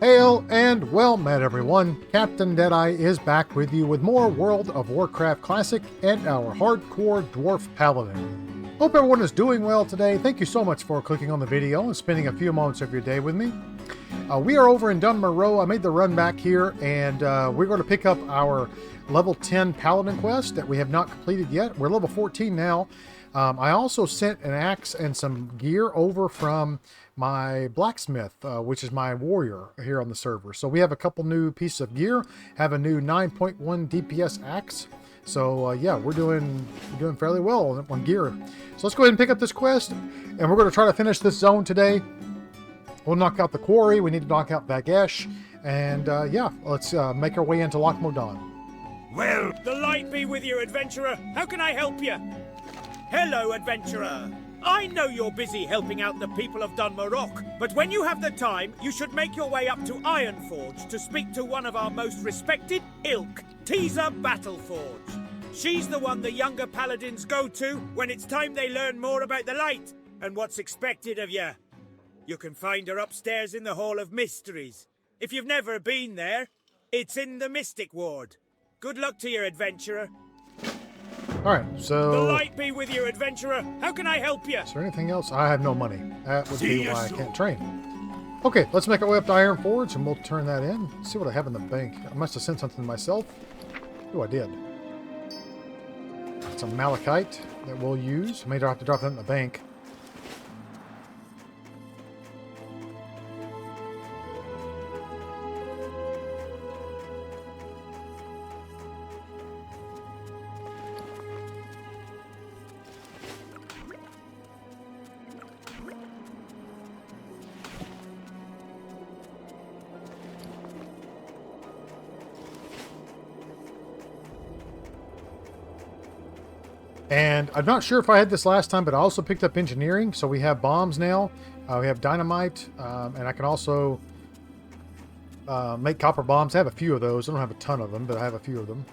Hail and well met, everyone. Captain Deadeye is back with you with more World of Warcraft Classic and our hardcore Dwarf Paladin. Hope everyone is doing well today. Thank you so much for clicking on the video and spending a few moments of your day with me. We are over in Dun Morough. I made the run back here, and we're going to pick up our level 10 Paladin quest that we have not completed yet. We're level 14 now. I also sent an axe and some gear over from my blacksmith, which is my warrior here on the server. So we have a couple new pieces of gear, have a new 9.1 DPS axe. So yeah, we're doing fairly well on gear. So let's go ahead and pick up this quest, and we're going to try to finish this zone today. We'll knock out the quarry. We need to knock out Vagash, and yeah, let's make our way into Loch Modan. Well, the light be with you, adventurer. How can I help you? Hello, adventurer. I know you're busy helping out the people of Dun Morough, but when you have the time, you should make your way up to Ironforge to speak to one of our most respected ilk, Teaser Battleforge. She's the one the younger paladins go to when it's time they learn more about the light and what's expected of you. You can find her upstairs in the Hall of Mysteries. If you've never been there, it's in the Mystic Ward. Good luck to you, adventurer. Alright, so... The light be with you, adventurer. How can I help you? Is there anything else? I have no money. That would be why I can't train. Okay, let's make our way up to Ironforge, and we'll turn that in. See what I have in the bank. I must have sent something myself. Oh, I did. Some malachite that we'll use. Maybe I'll have to drop that in the bank. And I'm not sure if I had this last time, but I also picked up engineering. So we have bombs now. We have dynamite. And I can also make copper bombs. I have a few of those. I don't have a ton of them, but I have a few of them.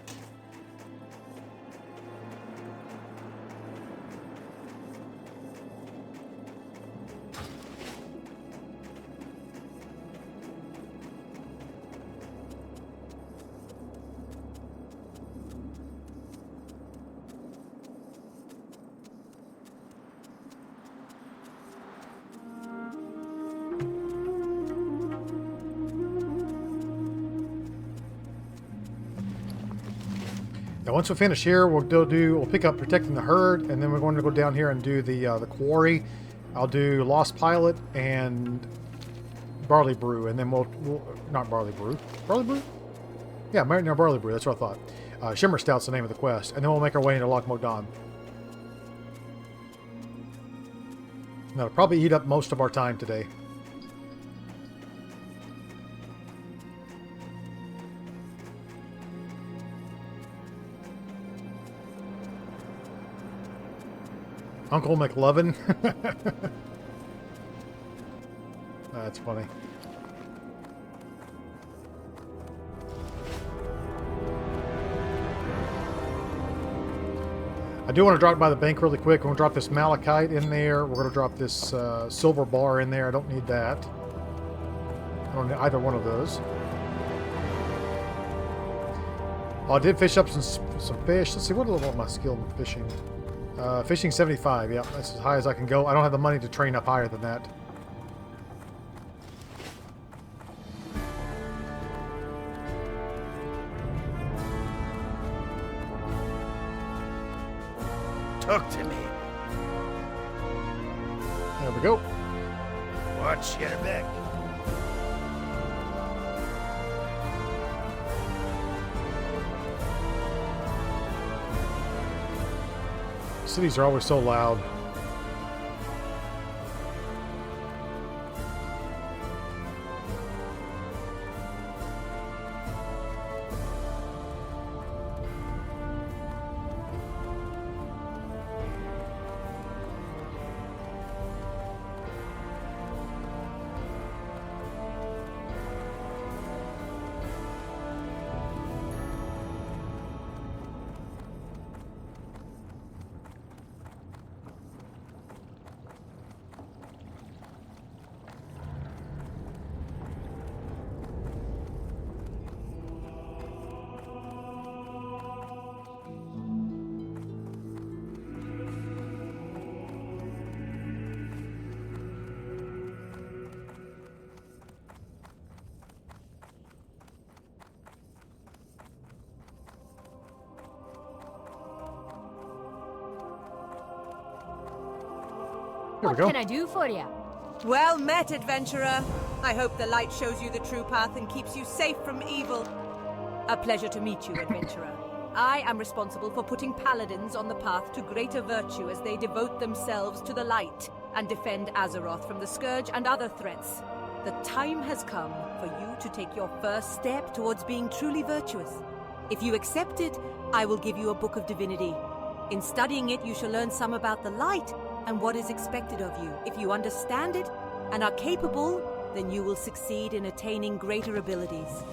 Now, once we finish here, we'll pick up protecting the herd, and then we're going to go down here and do the quarry. I'll do Lost Pilot and Barley Brew, and then we'll not Barley Brew. Barley Brew? Yeah, no, Barley Brew. That's what I thought. Shimmer Stout's the name of the quest, and then we'll make our way into Loch Modan. That'll probably eat up most of our time today. Uncle McLovin. That's funny. I do want to drop by the bank really quick. We're going to drop this malachite in there. We're going to drop this silver bar in there. I don't need that. I don't need either one of those. Oh, I did fish up some fish. Let's see, what level my skill in fishing? Fishing 75, yeah, that's as high as I can go. I don't have the money to train up higher than that. Talk to me. There we go. Watch your back. Cities are always so loud. There we What go. can I do for you? Well met, adventurer. I hope the light shows you the true path and keeps you safe from evil. A pleasure to meet you, adventurer. I am responsible for putting paladins on the path to greater virtue as they devote themselves to the light and defend Azeroth from the Scourge and other threats. The time has come for you to take your first step towards being truly virtuous. If you accept it, I will give you a book of divinity. In studying it, you shall learn some about the light and what is expected of you. If you understand it and are capable, then you will succeed in attaining greater abilities.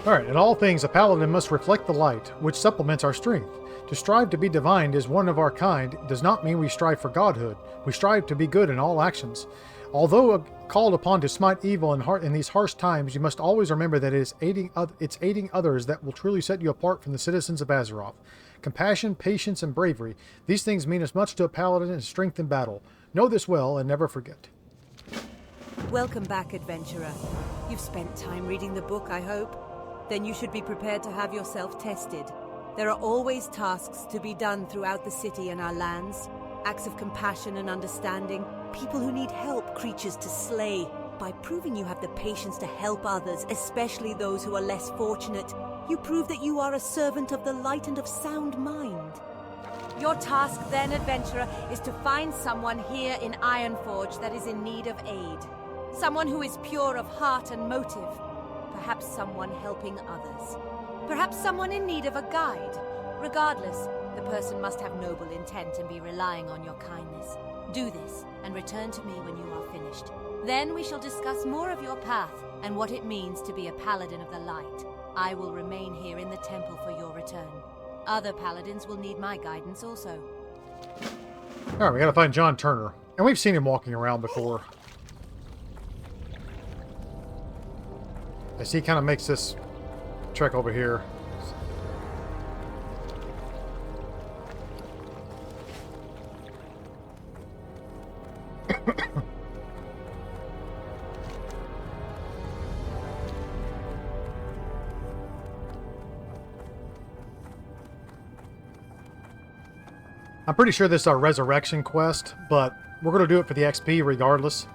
Alright, in all things, a paladin must reflect the light, which supplements our strength. To strive to be divine as one of our kind does not mean we strive for godhood. We strive to be good in all actions. Although called upon to smite evil in these harsh times, you must always remember that it's aiding others that will truly set you apart from the citizens of Azeroth. Compassion, patience, and bravery. These things mean as much to a paladin as strength in battle. Know this well and never forget. Welcome back, adventurer. You've spent time reading the book, I hope. Then you should be prepared to have yourself tested. There are always tasks to be done throughout the city and our lands. Acts of compassion and understanding. People who need help, creatures to slay. By proving you have the patience to help others, especially those who are less fortunate, you prove that you are a servant of the light and of sound mind. Your task then, adventurer, is to find someone here in Ironforge that is in need of aid. Someone who is pure of heart and motive. Perhaps someone helping others. Perhaps someone in need of a guide. Regardless, the person must have noble intent and be relying on your kindness. Do this, and return to me when you are finished. Then we shall discuss more of your path, and what it means to be a paladin of the light. I will remain here in the temple for your return. Other paladins will need my guidance also. Alright, we gotta find John Turner. And we've seen him walking around before. As he kind of makes this trek over here. I'm pretty sure this is our resurrection quest, but we're going to do it for the XP regardless.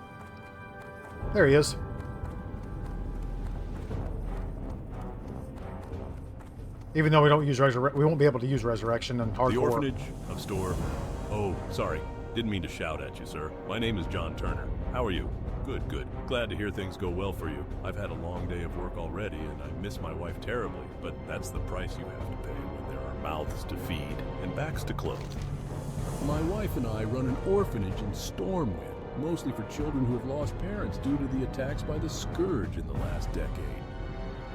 There he is. Even though we don't use we won't be able to use resurrection in hardcore. The orphanage of Store. Oh, sorry. Didn't mean to shout at you, sir. My name is John Turner. How are you? Good, good. Glad to hear things go well for you. I've had a long day of work already, and I miss my wife terribly, but that's the price you have to pay when there are mouths to feed and backs to clothe. My wife and I run an orphanage in Stormwind, mostly for children who have lost parents due to the attacks by the Scourge in the last decade.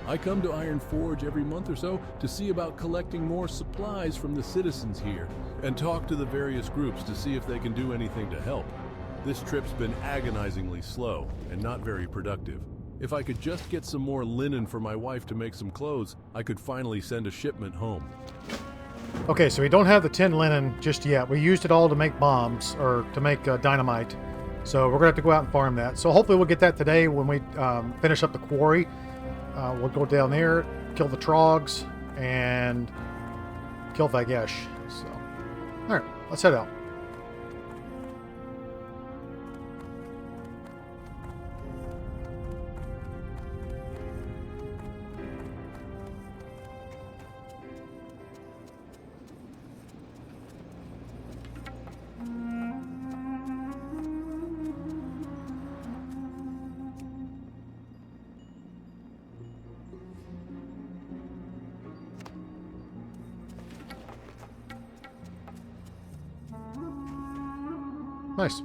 I come to Iron Forge every month or so to see about collecting more supplies from the citizens here and talk to the various groups to see if they can do anything to help. This trip's been agonizingly slow and not very productive. If I could just get some more linen for my wife to make some clothes, I could finally send a shipment home. Okay, so we don't have the tin linen just yet. We used it all to make bombs, or to make dynamite. So we're going to have to go out and farm that. So hopefully we'll get that today when we finish up the quarry. We'll go down there, kill the troggs, and kill Vagesh. So, alright, let's head out. Nice.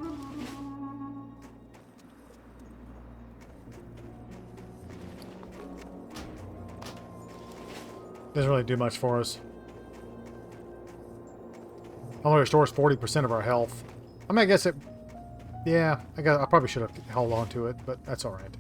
Doesn't really do much for us. Only restores 40% of our health. I mean, I guess it... Yeah, I probably should have held on to it, but that's alright.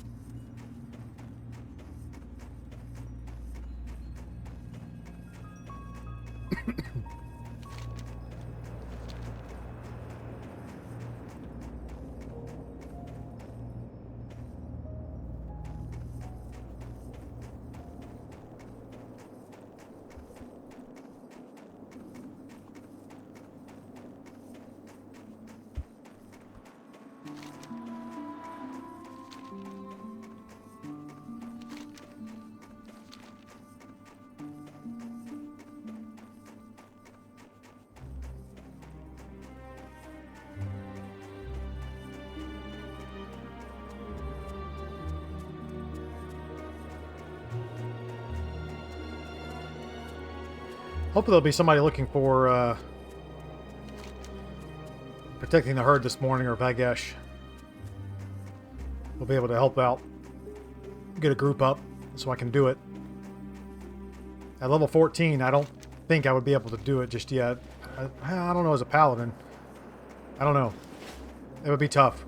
Hopefully there'll be somebody looking for protecting the herd this morning, or Vagesh. We'll be able to help out. Get a group up so I can do it. At level 14, I don't think I would be able to do it just yet. I don't know, as a paladin. I don't know. It would be tough.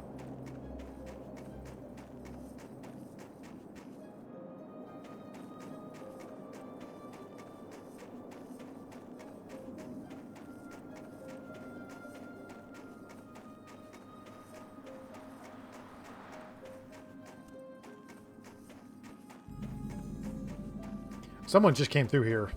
Someone just came through here.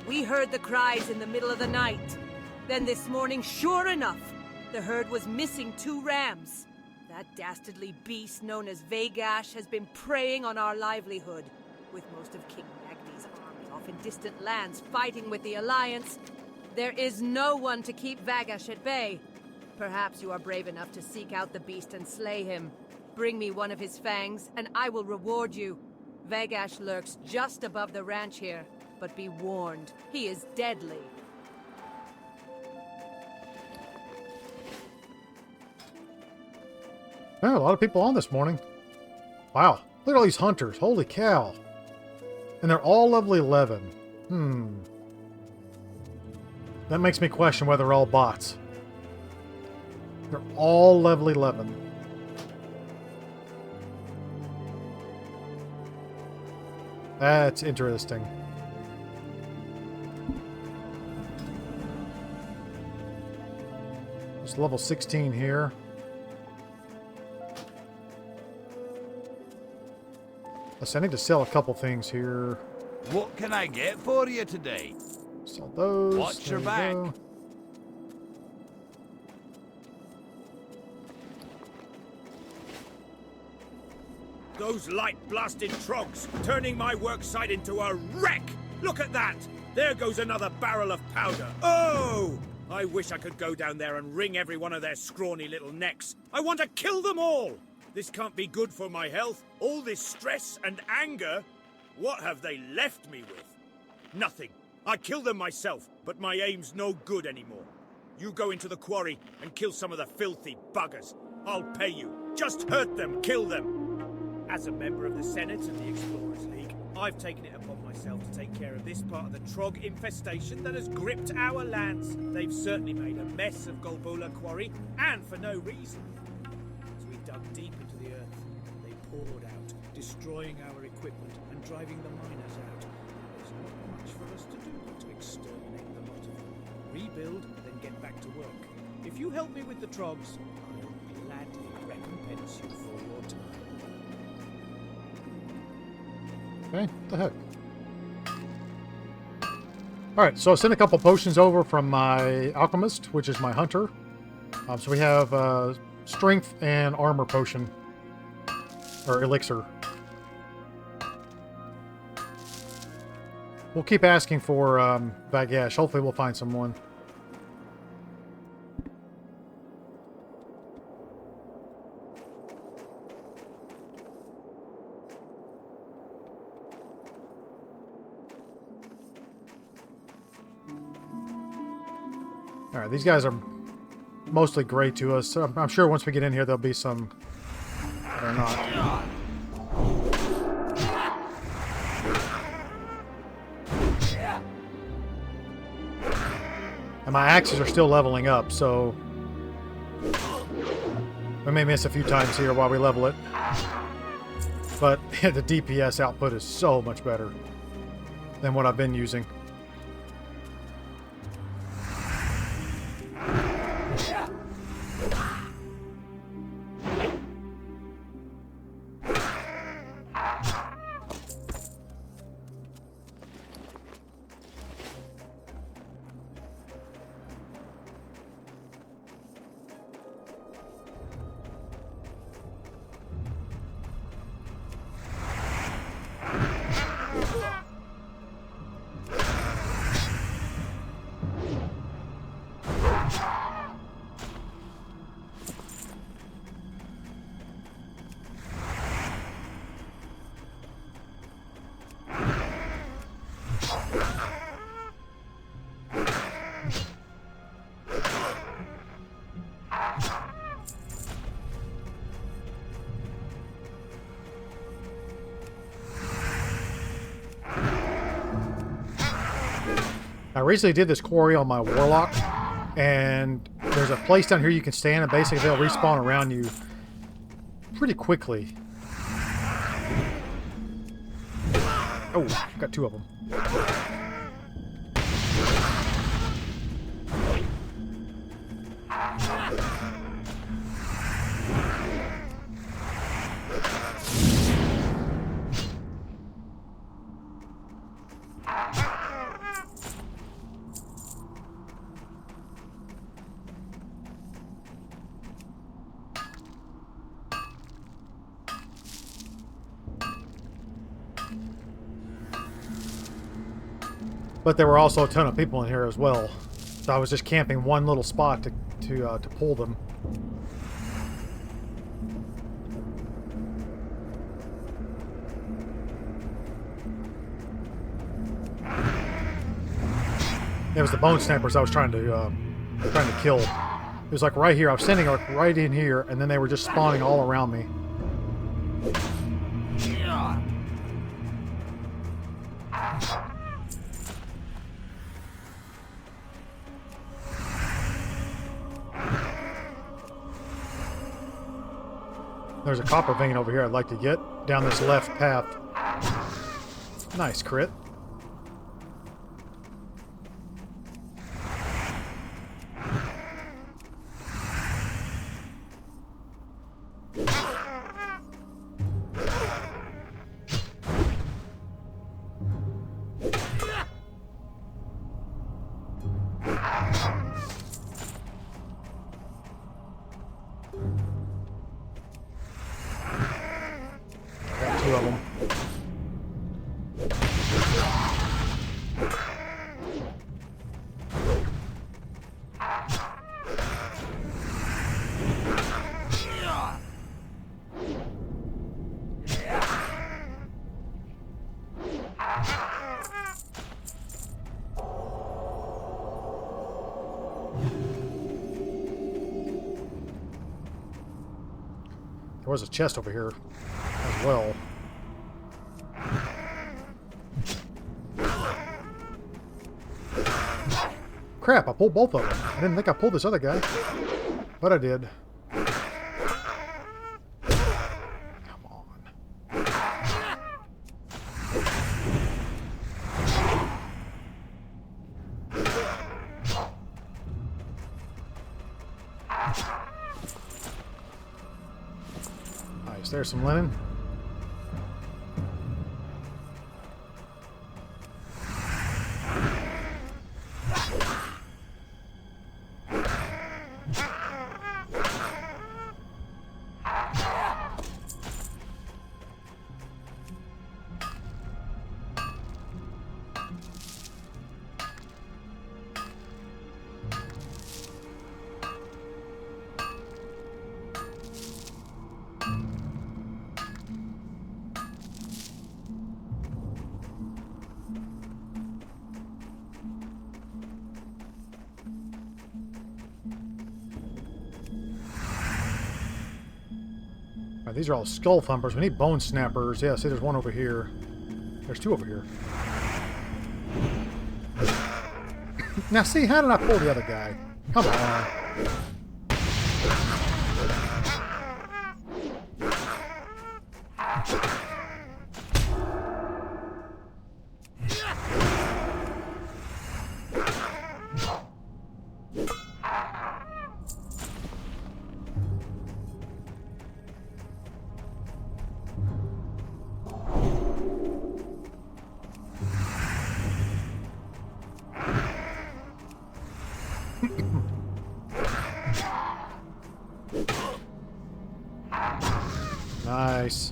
We heard the cries in the middle of the night. Then this morning, sure enough, the herd was missing 2 rams. That dastardly beast known as Vagash has been preying on our livelihood. With most of King Magni's army off in distant lands fighting with the Alliance, there is no one to keep Vagash at bay. Perhaps you are brave enough to seek out the beast and slay him. Bring me one of his fangs, and I will reward you. Vagash lurks just above the ranch here, but be warned, he is deadly. Oh, a lot of people on this morning. Wow, look at all these hunters. Holy cow. And they're all level 11. That makes me question whether they're all bots. They're all level 11. That's interesting. It's level 16 here. I need to sell a couple things here. What can I get for you today? Sell those. Watch your back. Go. Those light-blasted troggs, turning my worksite into a wreck! Look at that! There goes another barrel of powder. Oh! I wish I could go down there and wring every one of their scrawny little necks. I want to kill them all! This can't be good for my health. All this stress and anger. What have they left me with? Nothing. I killed them myself, but my aim's no good anymore. You go into the quarry and kill some of the filthy buggers. I'll pay you. Just hurt them, kill them. As a member of the Senate and the Explorers League, I've taken it upon myself to take care of this part of the trog infestation that has gripped our lands. They've certainly made a mess of Gol'Bolar Quarry, and for no reason. As we dug deep into the earth, they poured out, destroying our equipment and driving the miners out. There's not much for us to do but to exterminate the lot of them. Rebuild, then get back to work. If you help me with the trogs, I'll gladly recompense you for your time. Okay, what the heck? Alright, so I sent a couple potions over from my alchemist, which is my hunter. So we have strength and armor potion. Or elixir. We'll keep asking for Vagash. Hopefully we'll find someone. Alright, these guys are mostly gray to us. So I'm sure once we get in here there'll be some that are not. And my axes are still leveling up, so we may miss a few times here while we level it. But the DPS output is so much better than what I've been using. I recently did this quarry on my Warlock, and there's a place down here you can stand, and basically they'll respawn around you pretty quickly. Oh, got 2 of them. But there were also a ton of people in here as well, so I was just camping one little spot to pull them. It was the bone snappers I was trying to kill. It was like right here. I was standing like right in here, and then they were just spawning all around me. There's a copper vein over here I'd like to get down this left path. Nice crit. There was a chest over here as well. Crap, I pulled both of them. I didn't think I pulled this other guy, but I did. Come on. Nice, there's some linen. These are all skull thumpers. We need bone snappers. Yeah, see, there's one over here. There's 2 over here. Now, see, how did I pull the other guy? Come on. Nice.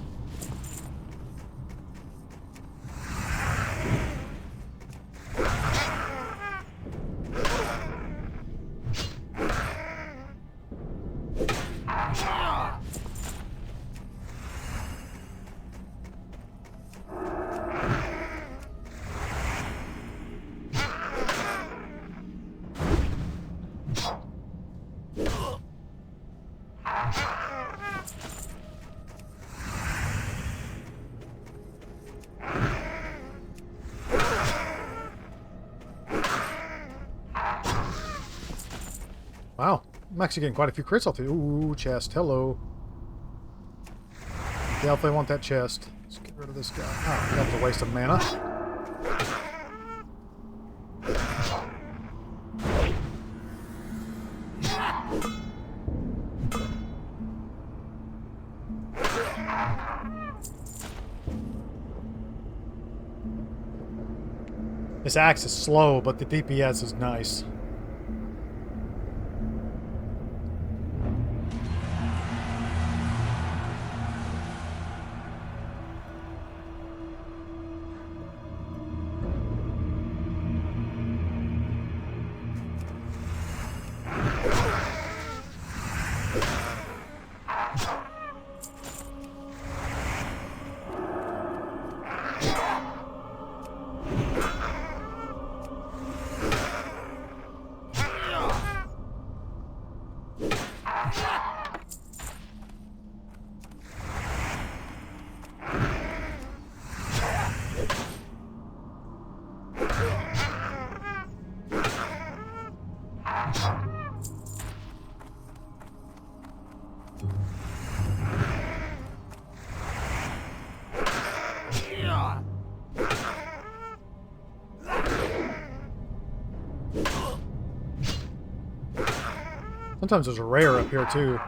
Wow. I'm actually getting quite a few crits off the... Ooh, chest. Hello. Definitely want that chest. Let's get rid of this guy. Oh, that's a waste of mana. This axe is slow, but the DPS is nice. Sometimes there's a rare up here, too.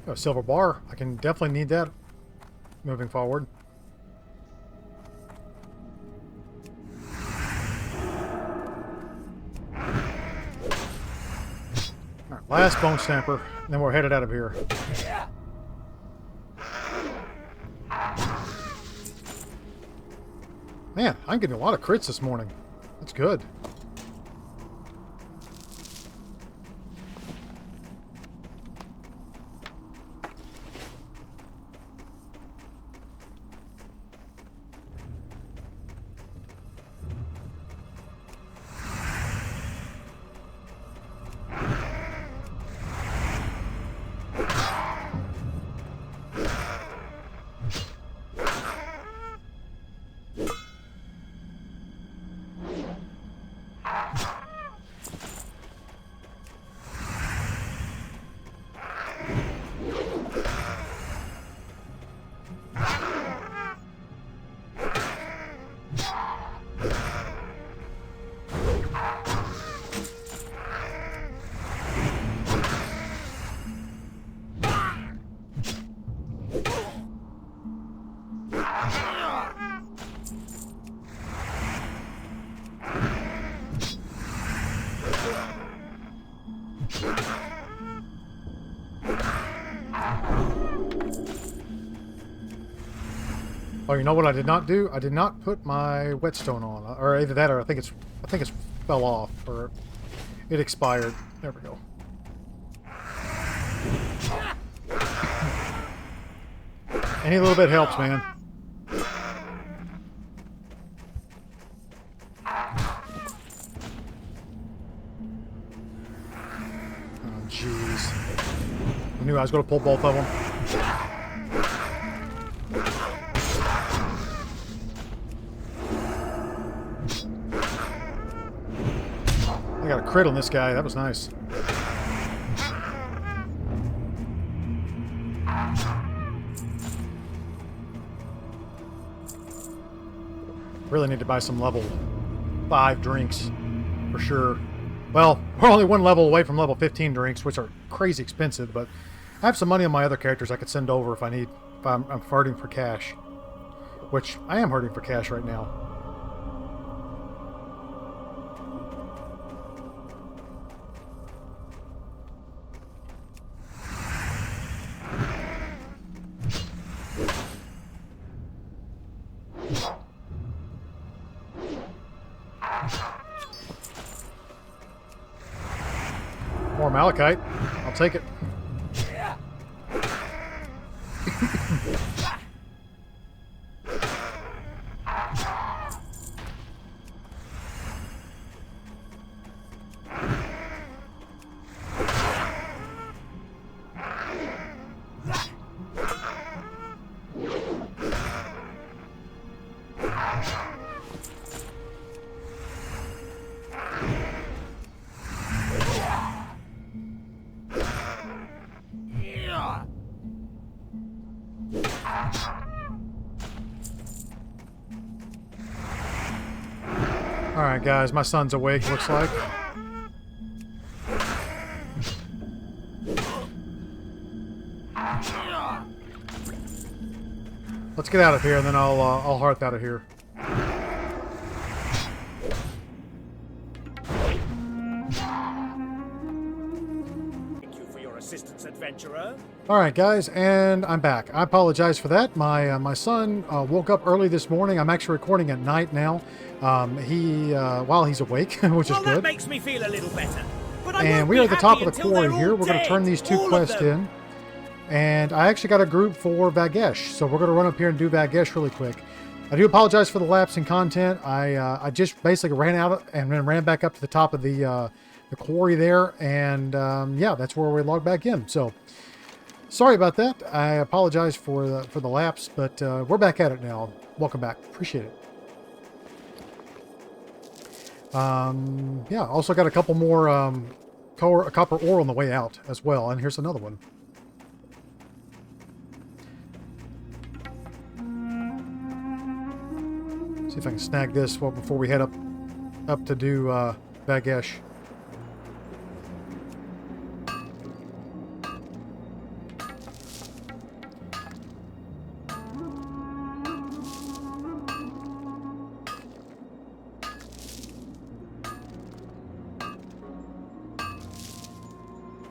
A silver bar. I can definitely need that moving forward. Alright, last bone stamper, and then we're headed out of here. Man, I'm getting a lot of crits this morning. That's good. Oh, you know what I did not do? I did not put my whetstone on, or either that, or I think it's fell off, or it expired. There we go. Any little bit helps, man. Oh, jeez. I knew I was going to pull both of them. I got a crit on this guy. That was nice. Really need to buy some level 5 drinks for sure. Well, we're only one level away from level 15 drinks, which are crazy expensive, but I have some money on my other characters I could send over if I need, if I'm hurting for cash. Which, I am hurting for cash right now. More malachite. I'll take it. Alright, guys, my son's awake, looks like. Let's get out of here, and then I'll hearth out of here. Thank you for your assistance, adventurer. Alright, guys, and I'm back. I apologize for that. My son woke up early this morning. I'm actually recording at night now. While he's awake, which is Well, good. that makes me feel a little better. But I And won't we be are at the top happy of the until quarry they're here. all We're going to dead, turn these two all of quests them. in. And I actually got a group for Vagesh, so we're going to run up here and do Vagash really quick. I do apologize for the lapse in content. I just basically ran out and then ran back up to the top of the quarry there, and yeah, that's where we logged back in. So sorry about that. I apologize for the lapse, but we're back at it now. Welcome back. Appreciate it. Yeah, also got a couple more copper ore on the way out as well, and here's another one. See if I can snag this before we head up to do Vagash.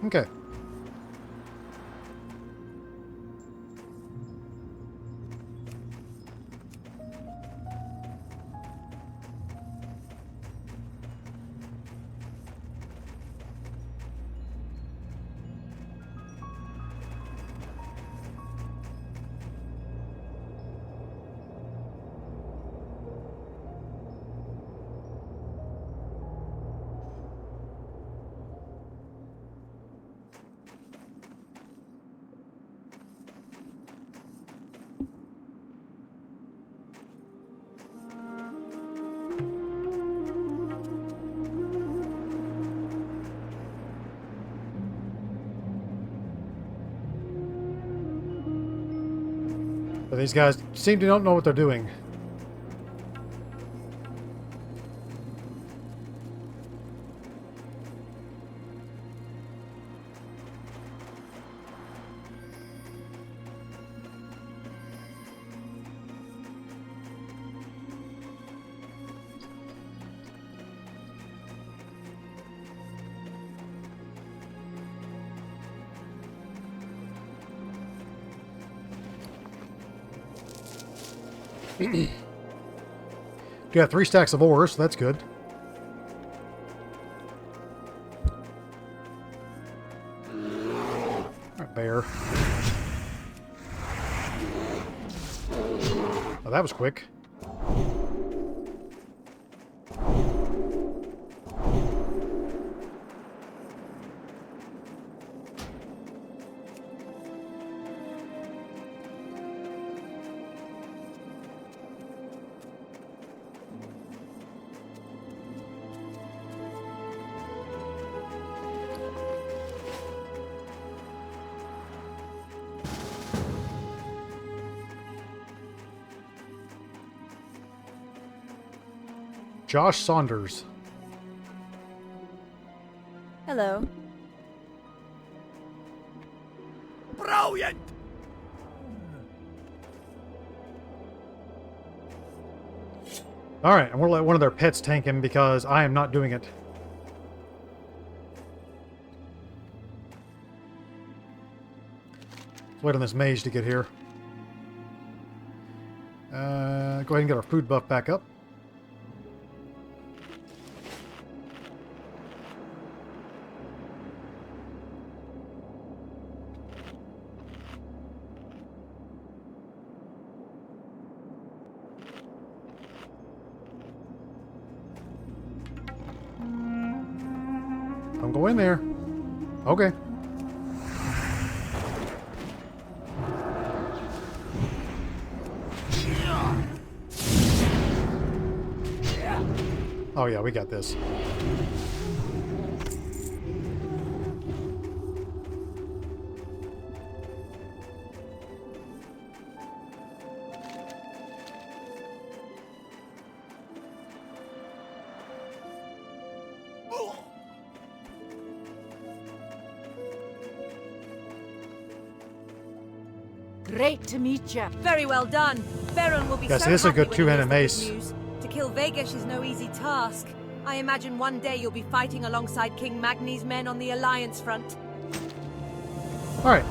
Okay. But these guys seem to not know what they're doing. You got 3 stacks of ore, so that's good. Alright, bear. Oh, that was quick. Josh Saunders. Hello. Brilliant! Alright, I'm going to let one of their pets tank him because I am not doing it. Let's wait on this mage to get here. Go ahead and get our food buff back up. Don't go in there. Okay. Oh yeah, we got this. Great to meet you. Very well done. Baron will be Yes, so it is a happy good when he hears two-handed the good mace. news. To kill Vagesh is no easy task. I imagine one day you'll be fighting alongside King Magni's men on the Alliance front. All right.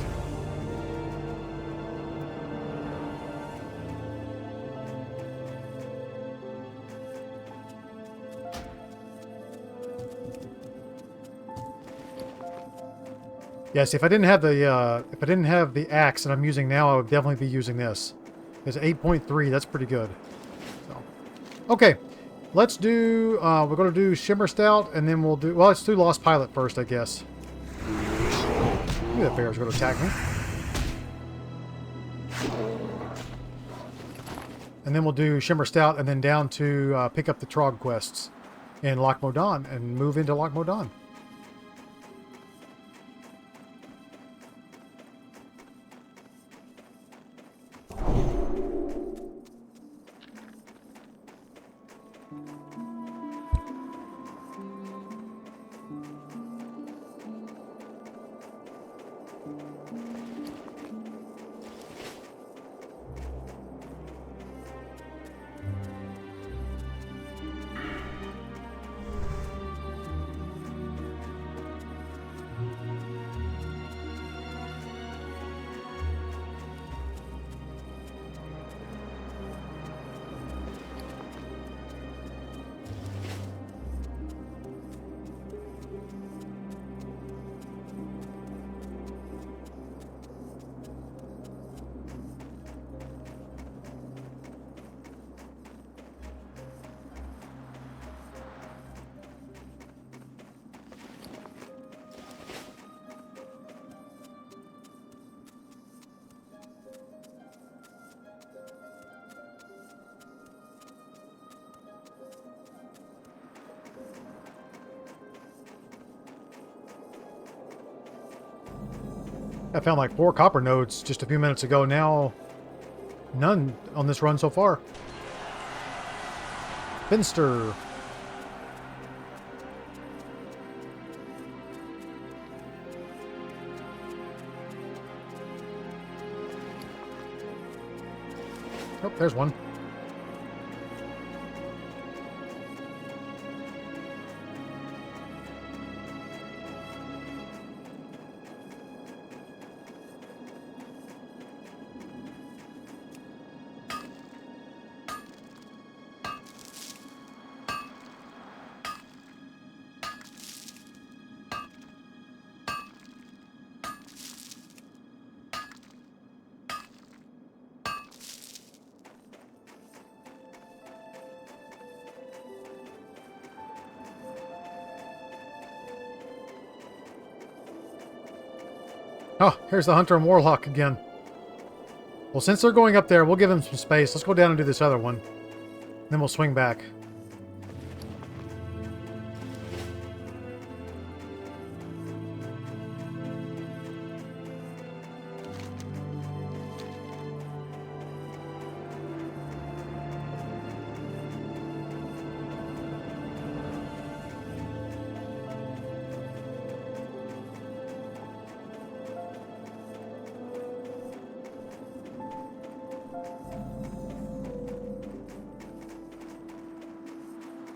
Yes, if I didn't have the axe that I'm using now, I would definitely be using this. It's 8.3. That's pretty good. So, okay, let's do. We're going to do Shimmer Stout, and then we'll do. Well, let's do Lost Pilot first, I guess. Maybe that bear's going to attack me. And then we'll do Shimmer Stout, and then down to pick up the Trog quests in Loch Modan and move into Loch Modan. I found like 4 copper nodes just a few minutes ago. Now, none on this run so far. Finster. Oh, there's one. Oh, here's the Hunter and Warlock again. Well, since they're going up there, we'll give them some space. Let's go down and do this other one. Then we'll swing back.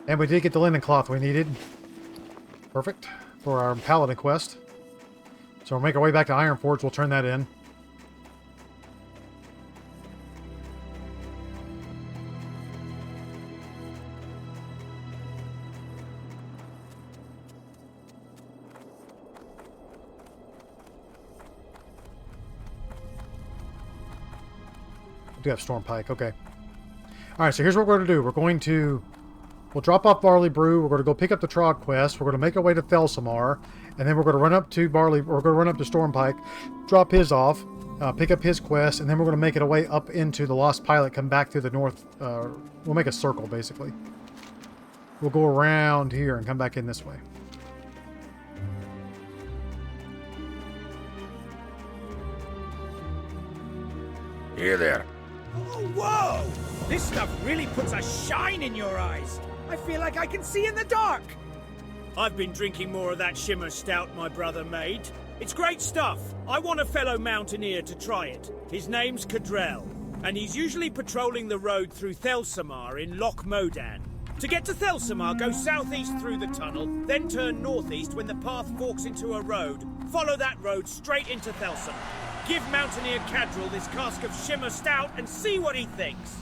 And we did get the linen cloth we needed. Perfect. For our Paladin quest. So we'll make our way back to Ironforge. We'll turn that in. We do have Storm Pike. Okay. Alright, so here's what we're going to do. We'll drop off Barley Brew. We're going to go pick up the Trog quest. We're going to make our way to Felsamar, and then we're going to run up to Stormpike, drop his off, pick up his quest, and then we're going to make it a way up into the Lost Pilot, come back through the north. We'll make a circle, basically. We'll go around here and come back in this way. Here there. Oh, whoa! This stuff really puts a shine in your eyes. I feel like I can see in the dark. I've been drinking more of that Shimmer Stout my brother made. It's great stuff. I want a fellow mountaineer to try it. His name's Cadrell, and he's usually patrolling the road through Thelsamar in Loch Modan. To get to Thelsamar, go southeast through the tunnel, then turn northeast when the path forks into a road. Follow that road straight into Thelsamar. Give Mountaineer Cadrell this cask of Shimmer Stout and see what he thinks.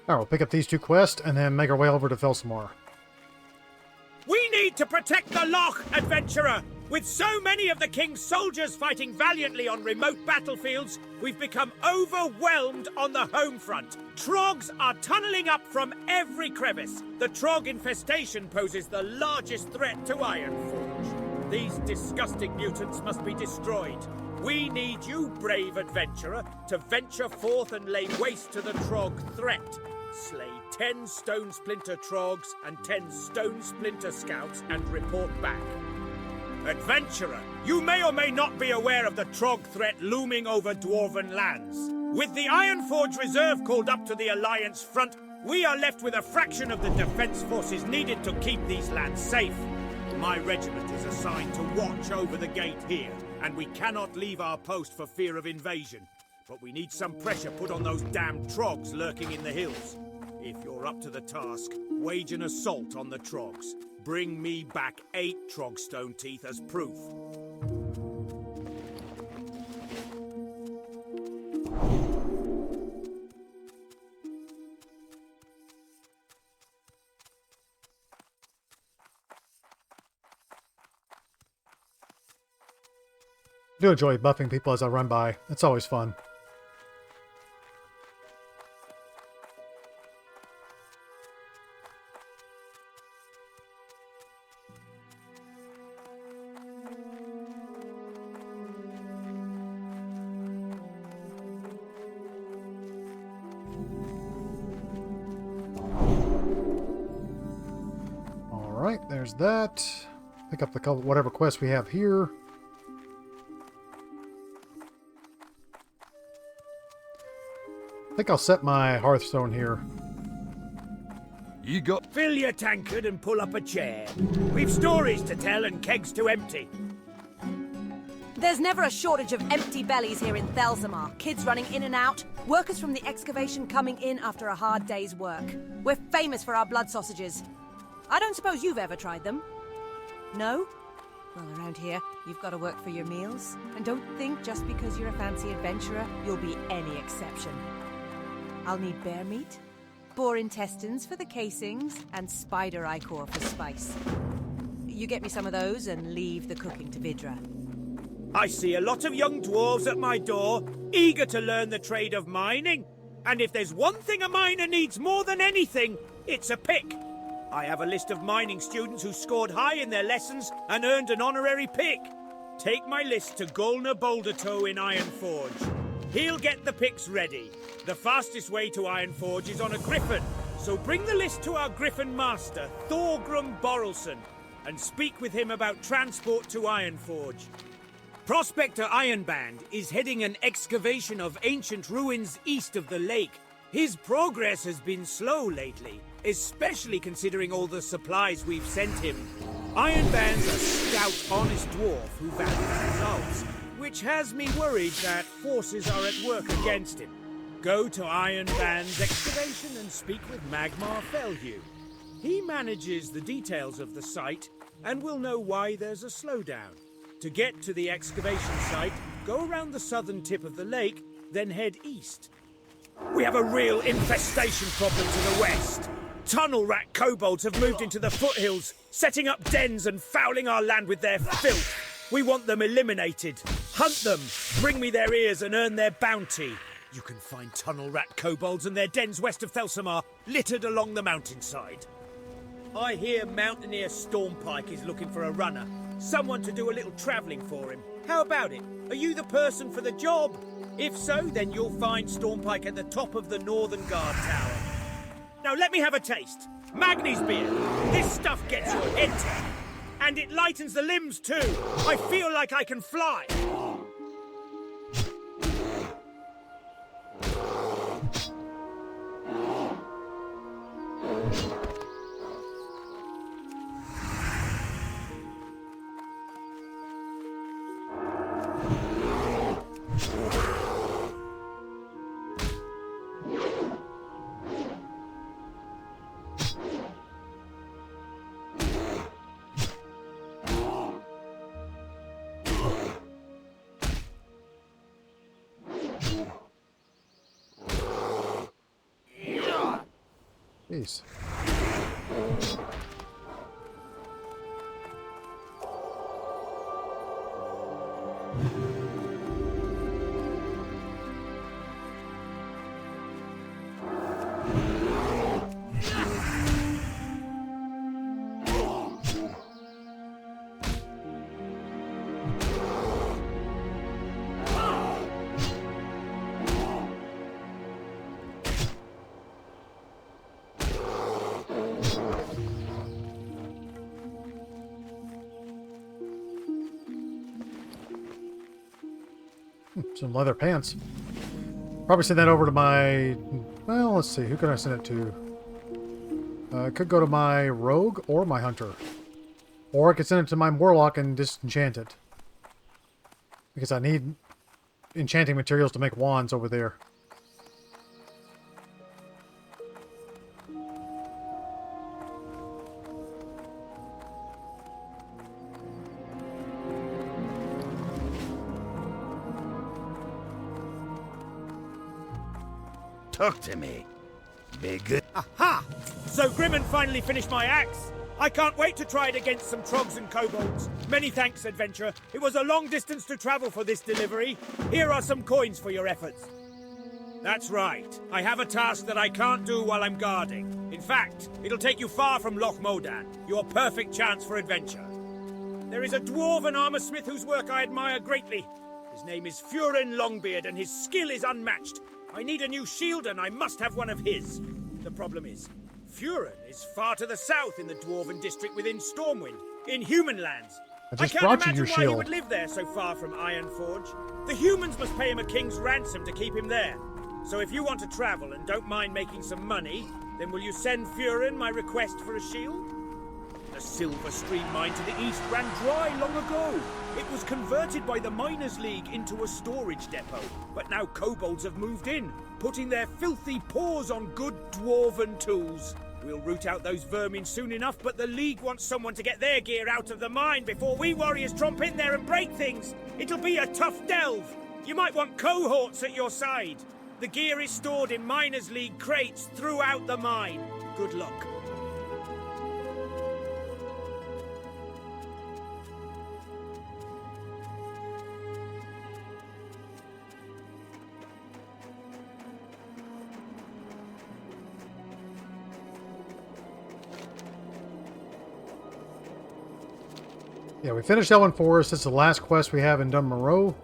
Alright, we'll pick up these 2 quests and then make our way over to Thelsamar. We need to protect the Loch, adventurer! With so many of the King's soldiers fighting valiantly on remote battlefields, we've become overwhelmed on the home front. Troggs are tunneling up from every crevice. The Trogg infestation poses the largest threat to Ironforge. These disgusting mutants must be destroyed. We need you, brave adventurer, to venture forth and lay waste to the Trogg threat. Slay 10 Stone Splinter Troggs and 10 Stone Splinter Scouts and report back. Adventurer, you may or may not be aware of the Trogg threat looming over Dwarven lands. With the Ironforge Reserve called up to the Alliance front, we are left with a fraction of the defense forces needed to keep these lands safe. My regiment is assigned to watch over the gate here, and we cannot leave our post for fear of invasion. But we need some pressure put on those damned Troggs lurking in the hills. If you're up to the task, wage an assault on the Troggs. Bring me back 8 Trogg stone teeth as proof. I do enjoy buffing people as I run by. It's always fun. Alright, there's that. Pick up the couple, whatever quest we have here. I think I'll set my Hearthstone here. You got... Fill your tankard and pull up a chair. We've stories to tell and kegs to empty. There's never a shortage of empty bellies here in Thelsamar. Kids running in and out, workers from the excavation coming in after a hard day's work. We're famous for our blood sausages. I don't suppose you've ever tried them? No? Well, around here, you've got to work for your meals. And don't think just because you're a fancy adventurer, you'll be any exception. I'll need bear meat, boar intestines for the casings, and spider ichor for spice. You get me some of those and leave the cooking to Vidra. I see a lot of young dwarves at my door, eager to learn the trade of mining. And if there's one thing a miner needs more than anything, it's a pick. I have a list of mining students who scored high in their lessons and earned an honorary pick. Take my list to Gol'Bolar Bouldertoe in Ironforge. He'll get the picks ready. The fastest way to Ironforge is on a griffin, so bring the list to our griffin master, Thorgrim Borrelson, and speak with him about transport to Ironforge. Prospector Ironband is heading an excavation of ancient ruins east of the lake. His progress has been slow lately, especially considering all the supplies we've sent him. Ironband's a stout, honest dwarf who values results, which has me worried that forces are at work against him. Go to Ironband's excavation and speak with Magmar Felhue. He manages the details of the site and will know why there's a slowdown. To get to the excavation site, go around the southern tip of the lake, then head east. We have a real infestation problem to the west. Tunnel rat kobolds have moved into the foothills, setting up dens and fouling our land with their filth. We want them eliminated. Hunt them, bring me their ears and earn their bounty. You can find tunnel rat kobolds and their dens west of Thelsamar, littered along the mountainside. I hear Mountaineer Stormpike is looking for a runner. Someone to do a little travelling for him. How about it? Are you the person for the job? If so, then you'll find Stormpike at the top of the northern guard tower. Now let me have a taste. Magni's beer. This stuff gets your head turned. And it lightens the limbs too. I feel like I can fly. Jeez. Some leather pants. Probably send that over to my... Well, let's see. Who can I send it to? It could go to my rogue or my hunter. Or I could send it to my warlock and disenchant it. Because I need enchanting materials to make wands over there. Talk to me. Big. Aha! So Grimman finally finished my axe. I can't wait to try it against some troggs and kobolds. Many thanks, adventurer. It was a long distance to travel for this delivery. Here are some coins for your efforts. That's right. I have a task that I can't do while I'm guarding. In fact, it'll take you far from Loch Modan. Your perfect chance for adventure. There is a dwarven armorsmith whose work I admire greatly. His name is Furin Longbeard, and his skill is unmatched. I need a new shield, and I must have one of his. The problem is, Furin is far to the south in the Dwarven district within Stormwind, in human lands. I can't imagine why he would live there so far from Ironforge. The humans must pay him a king's ransom to keep him there. So if you want to travel and don't mind making some money, then will you send Furin my request for a shield? The Silver Stream mine to the east ran dry long ago. It was converted by the Miners' League into a storage depot. But now kobolds have moved in, putting their filthy paws on good dwarven tools. We'll root out those vermin soon enough, but the League wants someone to get their gear out of the mine before we warriors tromp in there and break things. It'll be a tough delve. You might want cohorts at your side. The gear is stored in Miners' League crates throughout the mine. Good luck. Yeah, we finished Elven Forest. It's the last quest we have in Dun Morough.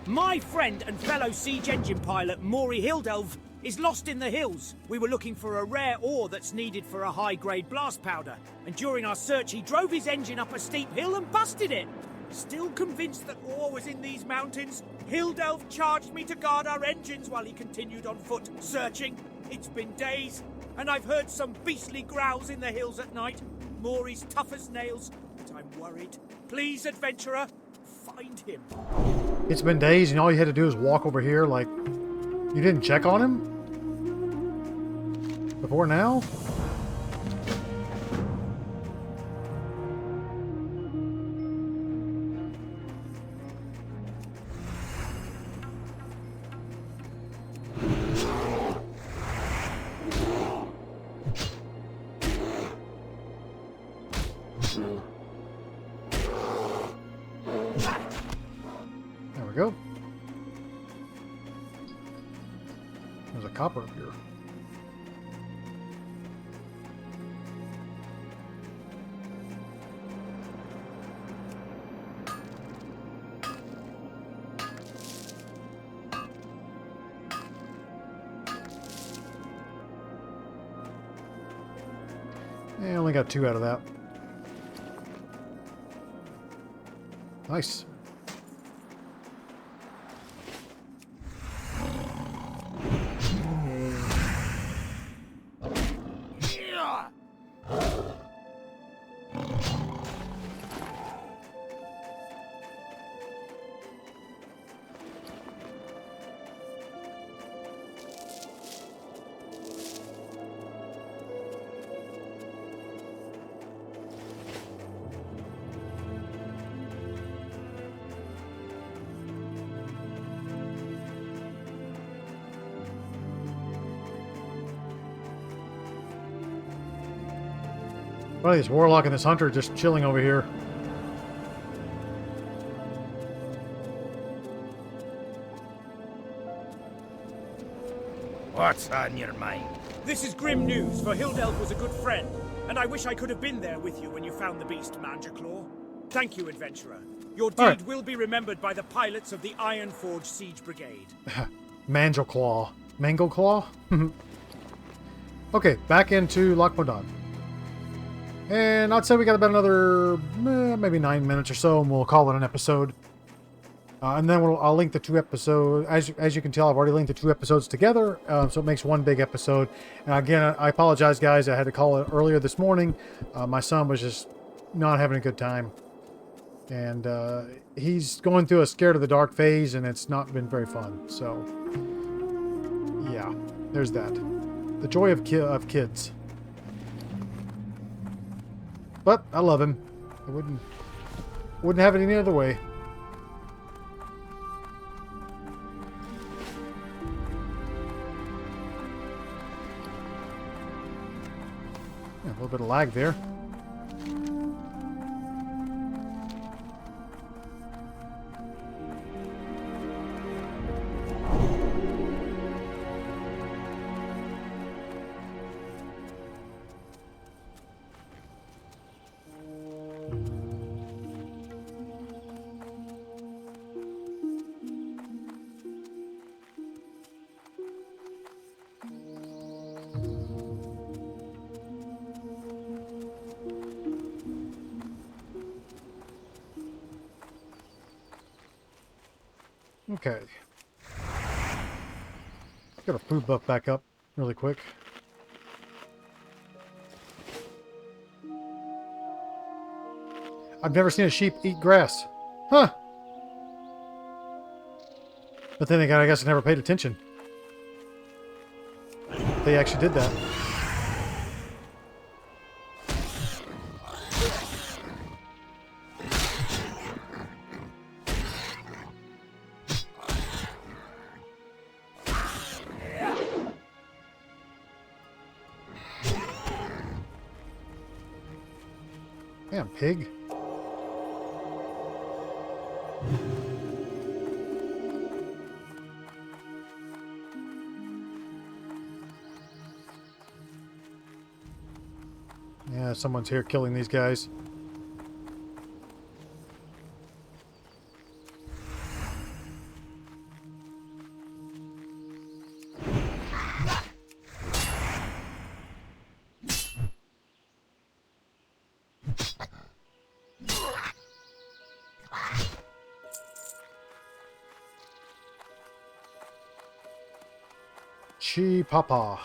My friend and fellow siege engine pilot, Maury Hildelv, is lost in the hills. We were looking for a rare ore that's needed for a high-grade blast powder, and during our search he drove his engine up a steep hill and busted it. Still convinced that ore was in these mountains, Hildelv charged me to guard our engines while he continued on foot, searching. It's been days, and I've heard some beastly growls in the hills at night. Maury's tough as nails, but I'm worried. Please, adventurer, find him. It's been days, and all you had to do is walk over here. Like, you didn't check on him before now? There we go. There's a copper up here. I only got 2 out of that. Nice. Well, this warlock and this hunter just chilling over here. What's on your mind? This is grim news, for Hildelf was a good friend, and I wish I could have been there with you when you found the beast, Mandraclaw. Thank you, adventurer. Your deed will be remembered by the pilots of the Ironforge Siege Brigade. Mandraclaw. Mangleclaw? Okay, back into Loch Modan. And I'd say we got about another maybe 9 minutes or so, and we'll call it an episode. And then I'll link the 2 episodes. As you can tell, I've already linked the 2 episodes together, so it makes one big episode. And again, I apologize, guys. I had to call it earlier this morning. My son was just not having a good time. And he's going through a scared of the dark phase, and it's not been very fun. So, yeah, there's that. The joy of kids. But I love him. I wouldn't have it any other way. Yeah, a little bit of lag there. Okay. Got a food buff back up really quick. I've never seen a sheep eat grass. Huh. But then again, I guess I never paid attention. They actually did that. Damn pig. Yeah, someone's here killing these guys. Chi Papa.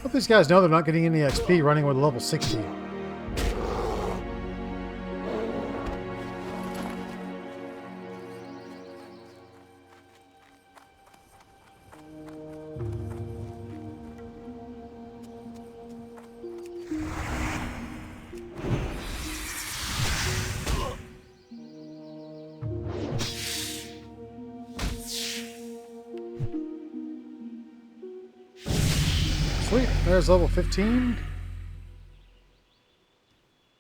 Hope these guys know they're not getting any XP running with level 60. Sweet, there's level 15.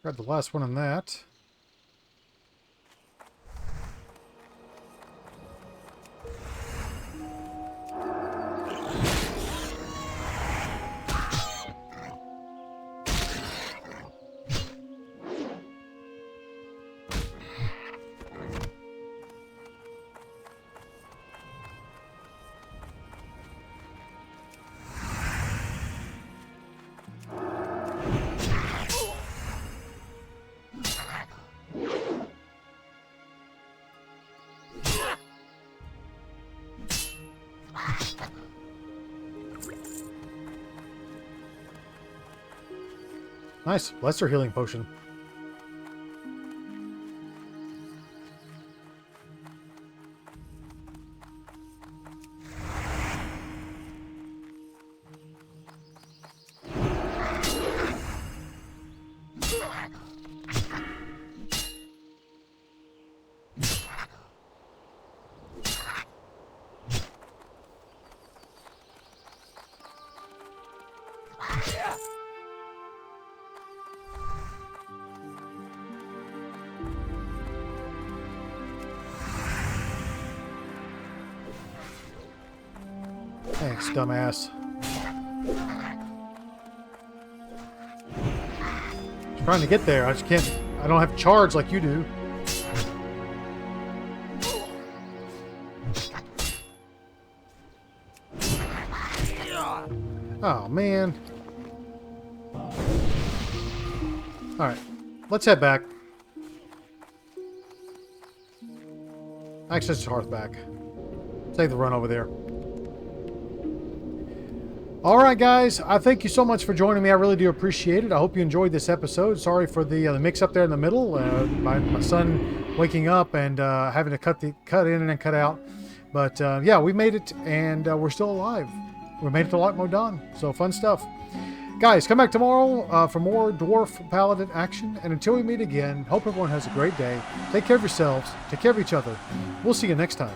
Got the last one in that. Nice, lesser healing potion. Thanks, dumbass. I'm trying to get there. I just can't. I don't have charge like you do. Oh, man. Alright. Let's head back. Access to Hearthback. Take the run over there. Alright guys, I thank you so much for joining me. I really do appreciate it. I hope you enjoyed this episode. Sorry for the mix up there in the middle. My son waking up and having to cut in and cut out. But yeah, we made it and we're still alive. We made it to Loch Modan. So fun stuff. Guys, come back tomorrow for more Dwarf Paladin action. And until we meet again, hope everyone has a great day. Take care of yourselves. Take care of each other. We'll see you next time.